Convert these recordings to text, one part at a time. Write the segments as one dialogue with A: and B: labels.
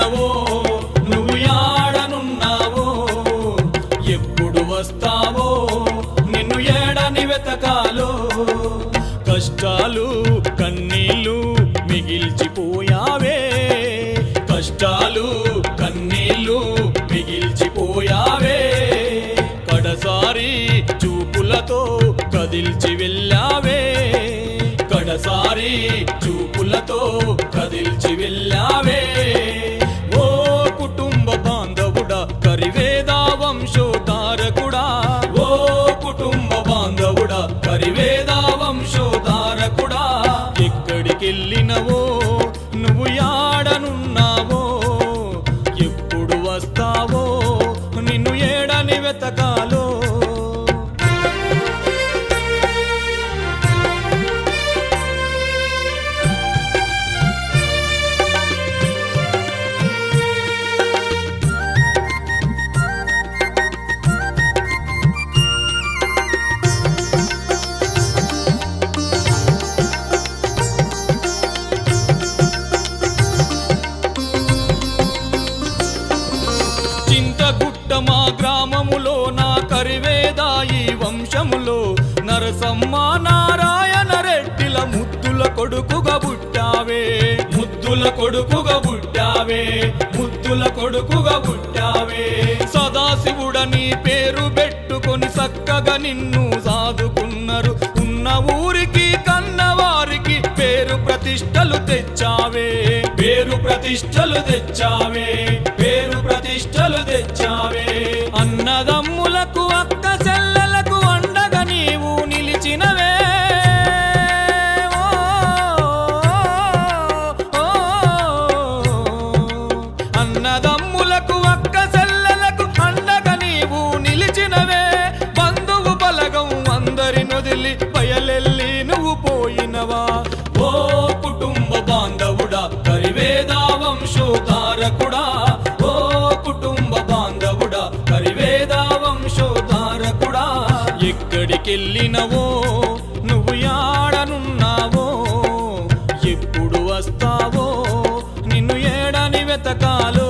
A: ఎక్కడికెళ్ళినవో నువ్వు యాడనున్నావో ఎప్పుడు వస్తావో నిన్ను ఏడని వెతకాలో కష్టాలు కన్నీళ్ళు మిగిల్చిపోయావే కష్టాలు కన్నీళ్ళు మిగిల్చిపోయావే కడసారి చూపులతో కదిల్చి వెళ్ళావే కడసారి చూపులతో కదిల్చి వెళ్ళావే ఓ కుటుంబ బాంధవుడా కరివేద వంశోధారకుడా ఓ కుటుంబ బాంధవుడా కరివేద వంశోధారకుడా ఎక్కడికెళ్ళినవో నువ్వు యాడనున్నావో ఎప్పుడు వస్తావో నిన్ను ఏడని వెతకాలో మా గ్రామములో నా కరివేదాయి వంశములో నరసమ్మ నారాయణ రెడ్డిల ముద్దుల కొడుకుగా పుట్టావే ముద్దుల కొడుకుగా పుట్టావే ముద్దుల కొడుకుగా పుట్టావే సదాశివుడని పేరు పెట్టుకొని చక్కగా నిన్ను సాదుకున్నారు ఉన్న ఊరికి కన్నవారికి పేరు ప్రతిష్టలు తెచ్చావే పేరు ప్రతిష్టలు తెచ్చావే పేరు ప్రతిష్టలు తెచ్చావే అన్నదమ్ములకు అక్క చెల్లెలకు అండగా నీవు నిలిచినవే అన్నదమ్ములకు అక్క చెల్లెలకు అండగా నీవు నిలిచినవే బంధువు బలగం అందరి నొదిలి బయలెల్లి నువ్వు పోయినవా ఓ కుటుంబ బాంధవుడా కరివేద వంశోధారకుడా ఓ కుటుంబ బాంధవుడా కరివేద వంశోధారకుడా ఎక్కడికెళ్ళినవో నువ్వు యాడనున్నావో ఎప్పుడు వస్తావో నిన్ను ఏడని వెతకాలో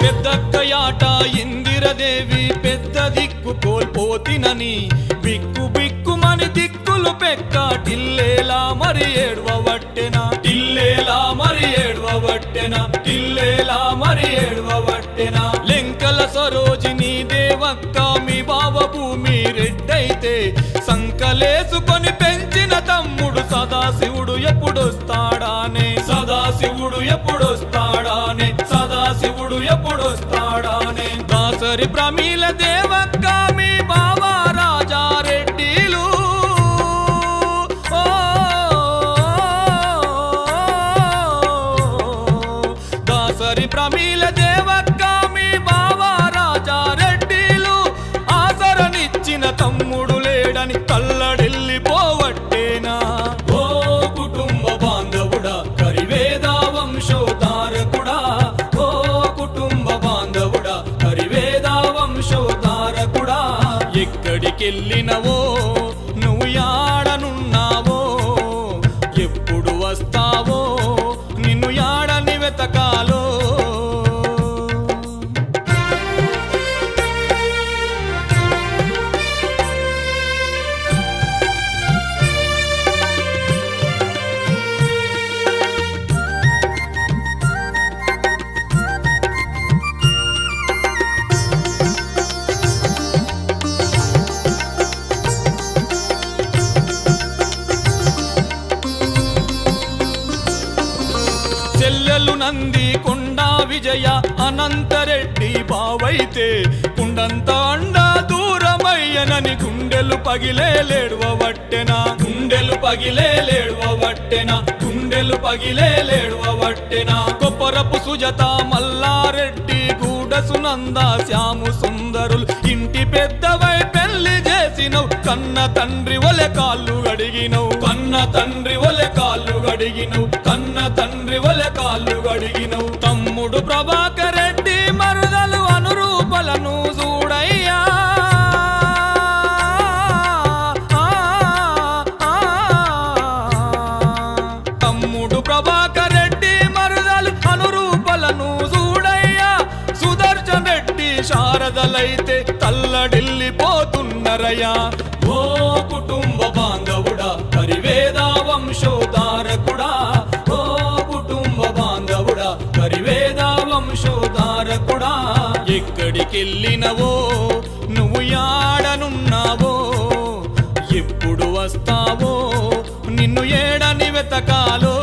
A: పెద్దక్కయాట ఇందిరదేవి పెద్ద దిక్కు కోల్పోతినని బిక్కు బిక్కుమని దిక్కులు పెక్క టిల్లేలా మరి ఏడ్వబట్టెనా టిల్లేలా మరి ఏడ్వబట్టెనా టిల్లేలా మరి ఏడ్వబట్టెనా లెంకల సరోజిని దేవక్క మీ బావ భూమి రెడ్డైతే సంకలేసుకొని పెంచిన తమ్ముడు సదాశివుడు ఎప్పుడొస్తాడానే సదాశివుడు ఎప్పుడొస్తాడానే సదాశివుడు ఎప్పుడొస్తాడానే దాసరి ప్రమీల దేవక్క మీ బావ రాజారెడ్డిలు దాసరి ప్రమీల దేవక్క మీ బావ రాజారెడ్డిలు ఆసరనిచ్చిన తమ్ముడు లేడని కల్లడిల్లిపోవట్టేనా ఓ కుటుంబ బాంధవుడా కరివేద వంశోధారకుడా ఓ కుటుంబ బాంధవుడా కరివేద వంశోధారకుడా ఎక్కడికెళ్ళినవో నువ్వు యాడనున్నావో ఎప్పుడు వస్తావో నిన్ను యాడని వెతకాలో చెల్లెలు నంది కొండా విజయ అనంతరెడ్డి బావైతే కుండంత అండా దూరమయ్యనని గుండెలు పగిలే లేడువబట్టెనా గుండెలు పగిలే లేడువబట్టెనా గుండెలు పగిలే లేడువబట్టెనా కొప్పరపు సుజత మల్లారెడ్డి గూడ సునంద శ్యాము సుందరులు ఇంటి పెద్దవై పెళ్లి చేసి చేసినవు కన్న తండ్రి వలె కాళ్ళు గడిగినవు కన్న తండ్రి వలె కాళ్ళు గడిగినవు కన్న తండ్రి వలె కాళ్ళు గడిగినవు తమ్ముడు ప్రభాకర్ రెడ్డి మరుదలు అనురూపలను చూడయ్యా తమ్ముడు ప్రభాకర్ రెడ్డి మరుదలు అనురూపలను చూడయ్యా సుదర్శన్ రెడ్డి శారదలైతే తల్లడిల్లిపోతున్నరయ్యా ఓ కుటుంబ బాంధవుడా పరివేద వంశోధారకుడా ఓ కుటుంబ బాంధవుడా పరివేద వంశోధారకుడా ఎక్కడికెళ్ళినవో నువ్వు యాడనున్నావో ఎప్పుడు వస్తావో నిన్ను ఏడని వెతకాలో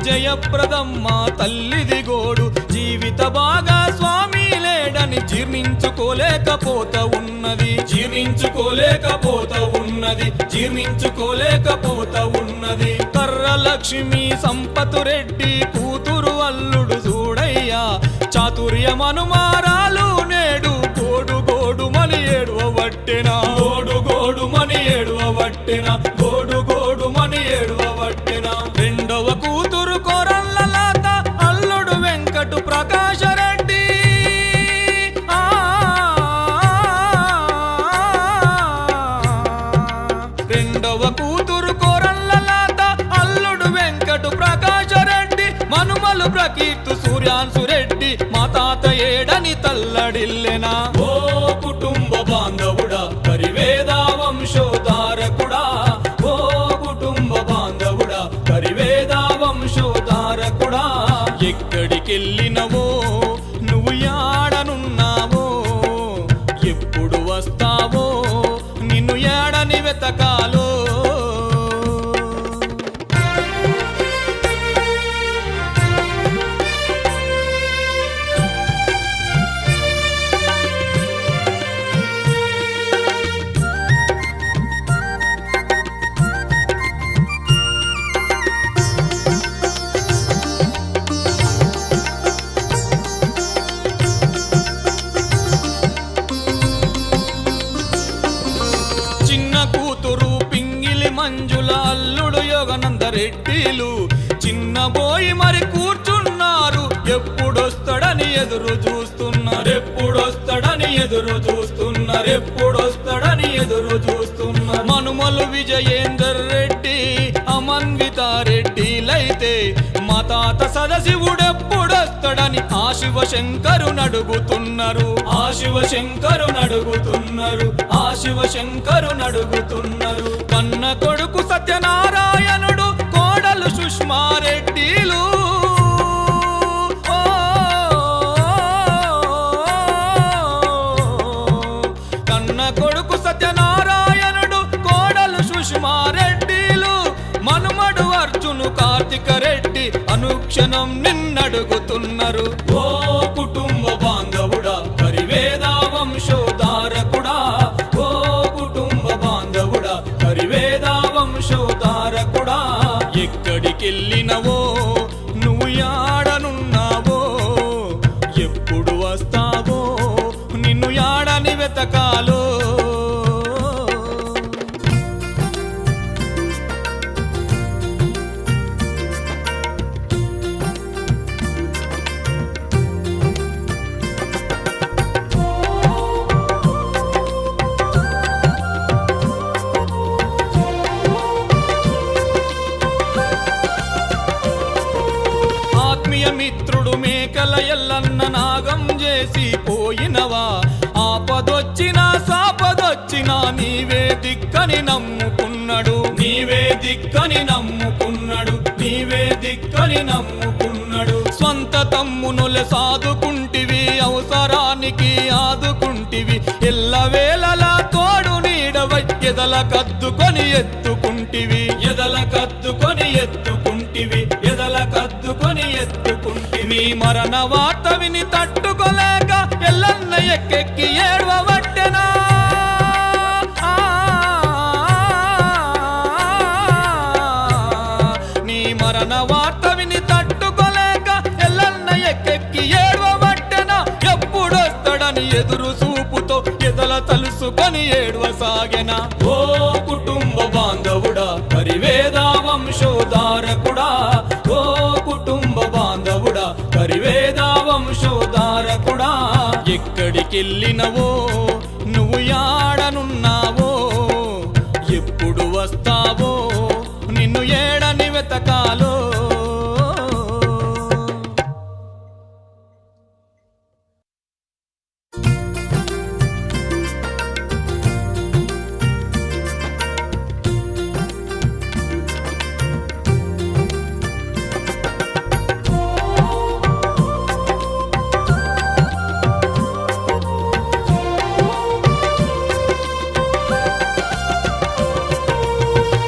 A: జయప్రదమ్మ తల్లిది గోడు జీవిత భాగస్వామి లేడని జీర్ణించుకోలేకపోత ఉన్నది జీర్ణించుకోలేకపోత ఉన్నది కర్రలక్ష్మి సంపతు రెడ్డి కూతురు అల్లుడు చూడయ్యా చాతుర్యమనుమారాలు నేడు గోడు గోడు మని ఏడువబట్టెనా గోడు గోడు మని ఏడువబట్టెనా గోడు గోడు మని ఏడువబట్టెనా రెండవ కూతురు కొరల్లలాత అల్లుడు వెంకటు ప్రకాశ రెడ్డి రెండవ కూతురు కొరల్లలాత అల్లుడు వెంకటు ప్రకాశ రెడ్డి మనుమలు ప్రకీర్తు సూర్యాంశు రెడ్డి మా తాత ఏడని తల్లడిల్లెనా ఓ కుటుంబ బాంధవుడా పరివేద వంశోధారకుడా ఓ కుటుంబ బాంధవుడా పరివేద వంశోధారకుడా ఎక్కడికెళ్ళినవో నువ్వు యాడనున్నావో ఎప్పుడు వస్తావో నిన్ను ఏడని వెతకాలో మంజుల అల్లుడు యోగనందరెడ్డిలు చిన్నబోయి మరి కూర్చున్నారు ఎప్పుడొస్తాడని ఎదురు చూస్తున్నారు ఎప్పుడొస్తాడని ఎదురు చూస్తున్నారు ఎప్పుడొస్తాడని ఎదురు చూస్తున్నారు మనుమలు విజయేందర్ రెడ్డి అమన్విత రెడ్డిలైతే మా తాత సదశివుడెప్పుడొస్తాడని ఆ శివశంకరుని అడుగుతున్నారు ఆ శివశంకరుని అడుగుతున్నారు ఆ శివశంకరుని అడుగుతున్నారు కన్న కొడుకు సత్యనారాయణుడు కోడలు సుష్మారెడ్డిలు కన్న కొడుకు సత్యనారాయణుడు కోడలు సుష్మారెడ్డిలు మనుమడు అర్జును కార్తిక రెడ్డి అనుక్షణం నిన్నడుగుతున్నారు ఓ కుటుంబ బాంధవుడా పరివేద వంశోధారకుడా ఓ కుటుంబ బాంధవుడా పరివేద వంశోధారకుడా ఎక్కడికెళ్ళినవో నువ్వు యాడనున్నావో ఎప్పుడు వస్తావో నిన్ను యాడని వెతకాలో మిత్రుడు మేకల ఎల్లన్న నాగం చేసి పోయినవా ఆపదొచ్చినా సాపదొచ్చినా నీవే దిక్కని నమ్ముకున్నాడు నీవే దిక్కని నమ్ముకున్నాడు నీవే దిక్కని నమ్ముకున్నాడు స్వంత తమ్మునుల సాదుకుంటివి అవసరానికి ఆదుకుంటివి ఎల్లవేళలా తోడు నీడవై ఎదల కద్దుకొని ఎత్తుకుంటివి ఎదల కద్దుకొని ఎత్తుకుంటివి మరణ వార్త విని తట్టుకోలేక ఎల్లన్న ఎక్కెక్కి ఏడవబట్టెనా నీ మరణ వార్త విని తట్టుకోలేక ఎల్లన్న ఎక్కెక్కి ఏడవబట్టెనా ఎప్పుడొస్తాడని ఎదురు చూపుతో ఎదల తలుసుకొని ఏడవసాగెనా ఓ కుటుంబ బాంధవుడా పరివేద వంశోధారకుడా ఓ కుటుంబ బాంధవుడా పరివేద వంశోధారకుడా ఎక్కడికెళ్ళినవో నువ్వు యాడనున్నావో ఎప్పుడు వస్తావో నిన్ను ఏడని వెతకాలో